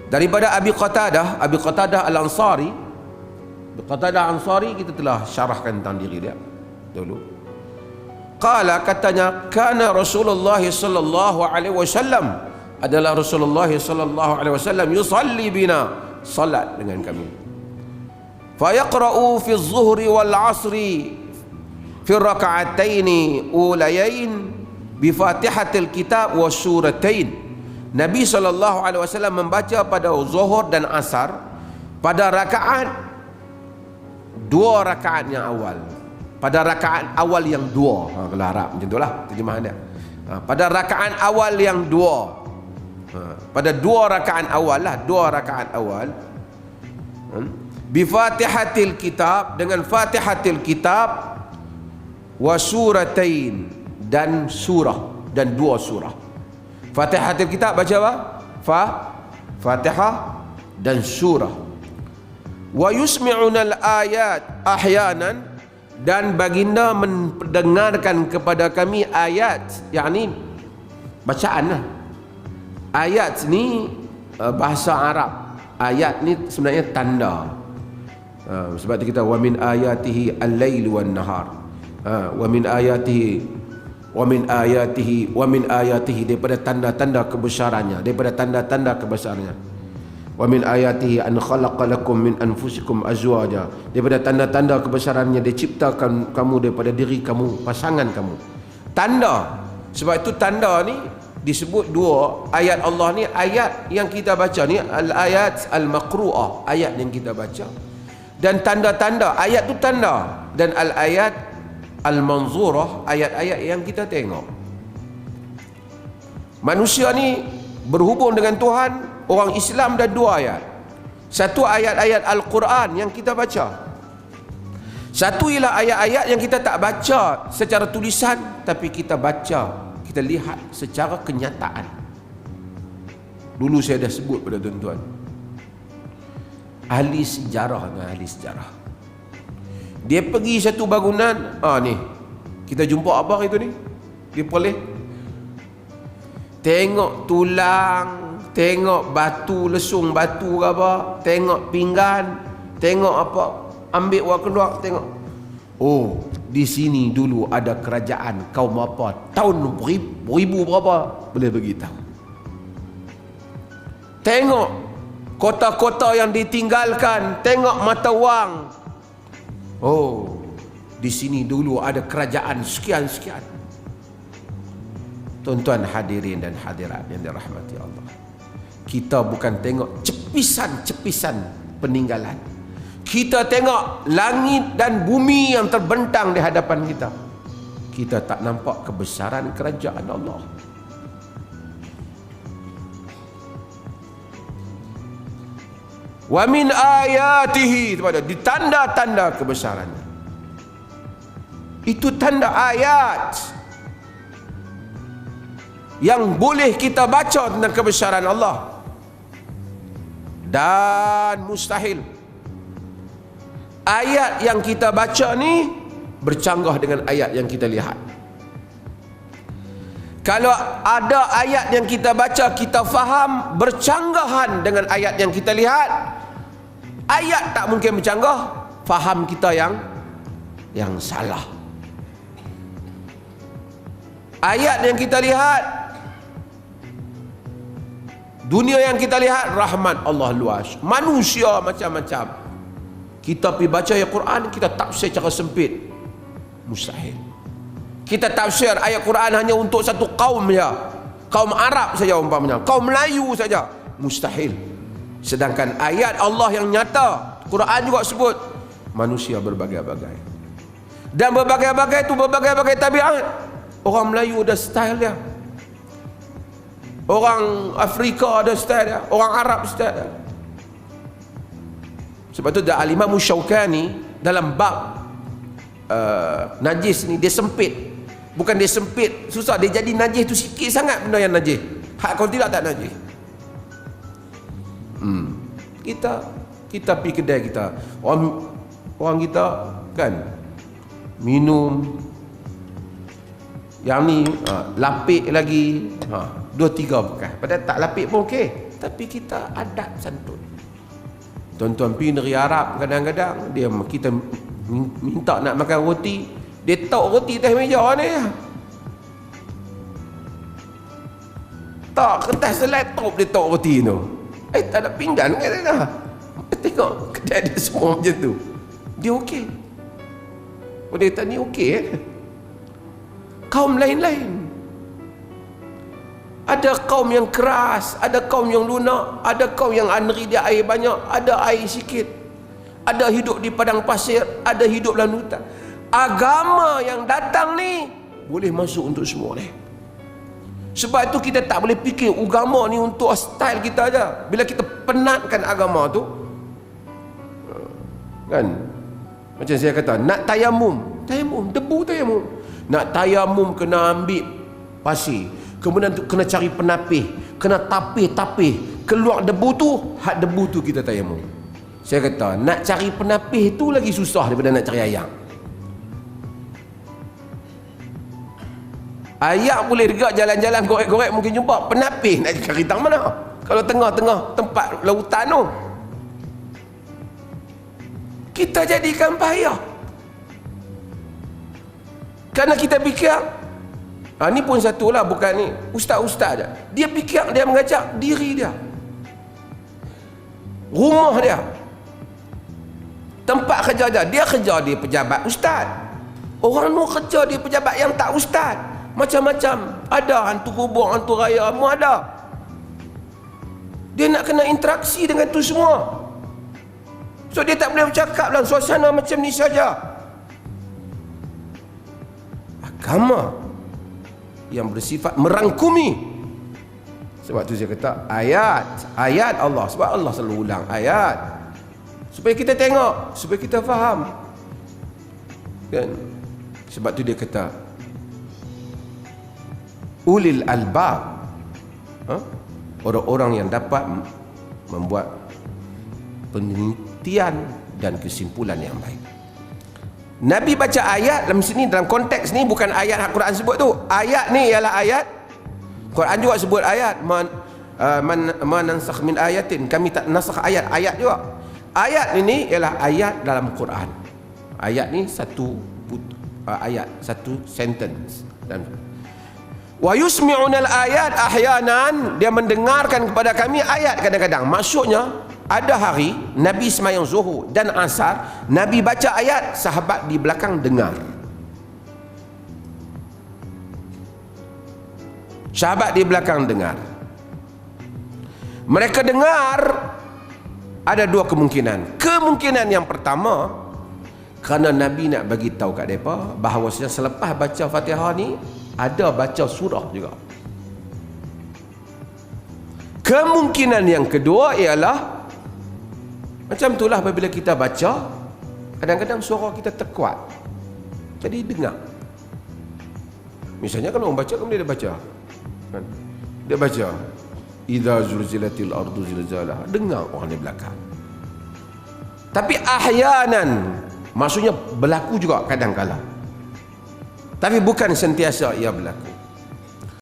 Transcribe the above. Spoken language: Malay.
Daripada Abi Qatadah Al-Ansari. Abi Qatadah Al-Ansari kita telah syarahkan tentang diri dia dulu. Qala, katanya, kana Rasulullah sallallahu alaihi wasallam, adalah Rasulullah sallallahu alaihi wasallam, yusalli bina, salat dengan kami. Fa yaqra'u fi adh-dhuhri wal 'asri fi raka'ataini ulayain bi Fatihatil Kitab wa suratain. Nabi sallallahu alaihi wasallam membaca pada zuhur dan asar pada rakaat, dua rakaat yang awal. Pada rakaat awal yang dua, kalau Arab macam itulah terjemahan dia. Pada rakaat awal yang dua, pada dua rakaat awal lah, dua rakaat awal, bi Fatihatil Kitab, dengan Fatihatil Kitab, wa suratain, dan surah, dan dua surah. Fatihatil Kitab baca apa? Fatihah dan surah. Wa yusmi'una al-ayat ahyanan, dan baginda mendengarkan kepada kami ayat, yakni bacaan lah. Ayat ni bahasa Arab. Ayat ni sebenarnya tanda. Sebab tu kita wa min ayatihi al-lail wan nahar. Wa min ayatihi daripada tanda-tanda kebesarannya, daripada tanda-tanda kebesarannya. Wa min ayatihi an khalaqa lakum min anfusikum azwaja, daripada tanda-tanda kebesarannya dia ciptakan kamu daripada diri kamu, pasangan kamu. Tanda. Sebab itu tanda ni disebut dua ayat Allah ni, ayat yang kita baca ni al-ayat al-maqru'ah, ayat yang kita baca, dan tanda-tanda. Ayat tu tanda, dan al-ayat al-manzurah, ayat-ayat yang kita tengok. Manusia ni berhubung dengan Tuhan, orang Islam dah dua ayat. Satu ayat-ayat Al-Quran yang kita baca. Satu ialah ayat-ayat yang kita tak baca secara tulisan, tapi kita baca, kita lihat secara kenyataan. Dulu saya dah sebut pada tuan-tuan, ahli sejarah dengan ahli sejarah, dia pergi satu bangunan, ni kita jumpa apa itu ni, dia boleh tengok tulang, tengok batu, lesung batu ke apa, tengok pinggan, tengok apa, ambil wak keluar, tengok, oh di sini dulu ada kerajaan kaum apa, tahun ribu berapa, boleh beritahu. Tengok kota-kota yang ditinggalkan, tengok mata wang, oh di sini dulu ada kerajaan sekian-sekian. Tuan-tuan hadirin dan hadirat yang dirahmati Allah, kita bukan tengok cepisan-cepisan peninggalan, kita tengok langit dan bumi yang terbentang di hadapan kita. Kita tak nampak kebesaran kerajaan Allah. Wa min ayatihi, di tanda-tanda kebesarannya. Itu tanda ayat yang boleh kita baca tentang kebesaran Allah. Dan mustahil ayat yang kita baca ni bercanggah dengan ayat yang kita lihat. Kalau ada ayat yang kita baca, kita faham bercanggahan dengan ayat yang kita lihat, ayat tak mungkin bercanggah, faham kita yang salah. Ayat yang kita lihat, dunia yang kita lihat, rahmat Allah luas, manusia macam-macam. Kita pergi baca ayat Quran, kita tafsir secara sempit, mustahil. Kita tafsir ayat Quran hanya untuk satu kaum saja, kaum Arab saja umpamanya, kaum Melayu saja, mustahil. Sedangkan ayat Allah yang nyata, Quran juga sebut manusia berbagai-bagai, dan berbagai-bagai itu berbagai-bagai tabiat. Orang Melayu ada style dia, orang Afrika ada style dia, orang Arab style dia. Sebab tu Al-Imam Syaukani dalam bab najis ni, dia sempit. Bukan dia sempit susah, dia jadi najis tu sikit sangat benda yang najis. Hak kalau tidak tak najis. Kita pergi kedai kita, orang kita kan minum yang ni lapik lagi, 2-3 bekas, padahal tak lapik pun okey. tapi kita adab santun. Tuan-tuan pergi negeri Arab, kadang-kadang kita minta nak makan roti, dia tahu roti atas meja ni. Tak kertas laptop dia tahu roti tu. Tak ada pinggan kan dah. Tengok kedai dia semua macam tu. Dia okey. Dia kata ni okey. Kaum lain-lain. Ada kaum yang keras, ada kaum yang lunak, ada kaum yang negeri dia air banyak, ada air sikit. Ada hidup di padang pasir, ada hidup dalam hutan. Agama yang datang ni boleh masuk untuk semua ni. Sebab itu kita tak boleh fikir agama ni untuk style kita aja. Bila kita penatkan agama tu, kan? Macam saya kata, nak tayamum, debu tayamum. Nak tayamum kena ambil pasir. Kemudian tu kena cari penapih, kena tapih, keluar debu tu, hak debu tu kita tayamum. Saya kata, nak cari penapih tu lagi susah daripada nak cari ayak. Ayak boleh dekat jalan-jalan korek-korek mungkin jumpa, penapih nak cari tang mana? Kalau tengah-tengah tempat lautan tu. Kita jadikan bahaya. Kerana kita fikir, ni pun satulah, bukan ni ustaz-ustaz dia fikir, dia mengajak diri dia, rumah dia, tempat kerja dia kerja di pejabat ustaz. Orang tu kerja di pejabat yang tak ustaz, macam-macam ada, hantu kubur, hantu raya, semua ada. Dia nak kena interaksi dengan tu semua, so dia tak boleh bercakap dalam suasana macam ni saja. Agama yang bersifat merangkumi. Sebab tu saya kata ayat Allah. Sebab Allah selalu ulang ayat supaya kita tengok, supaya kita faham, kan? Sebab tu dia kata ulil albab, orang-orang yang dapat membuat penelitian dan kesimpulan yang baik. Nabi baca ayat dalam sini, dalam konteks ni bukan ayat Al-Quran sebut tu. Ayat ni ialah ayat Quran juga sebut ayat, man nansakh min ayatin, kami tak nasakh ayat juga. Ayat ini ialah ayat dalam Quran. Ayat ni satu ayat, satu sentence. Dan wa yusmi'unal ayat ahyanan, dia mendengarkan kepada kami ayat kadang-kadang. Maksudnya ada hari Nabi semayang zuhur dan asar, Nabi baca ayat, sahabat di belakang dengar. Sahabat di belakang dengar. Mereka dengar, ada dua kemungkinan. Kemungkinan yang pertama, kerana Nabi nak bagi tahu kat mereka bahawa selepas baca Fatihah ni ada baca surah juga. Kemungkinan yang kedua ialah macam itulah, apabila kita baca, kadang-kadang suara kita terkuat, jadi dengar. Misalnya kalau orang baca, kemudian dia baca, kan? Dia baca idza zulzilatil ardu zilzalaha, dengar orang di belakang. Tapi ahyanan, maksudnya berlaku juga kadang-kala, tapi bukan sentiasa ia berlaku.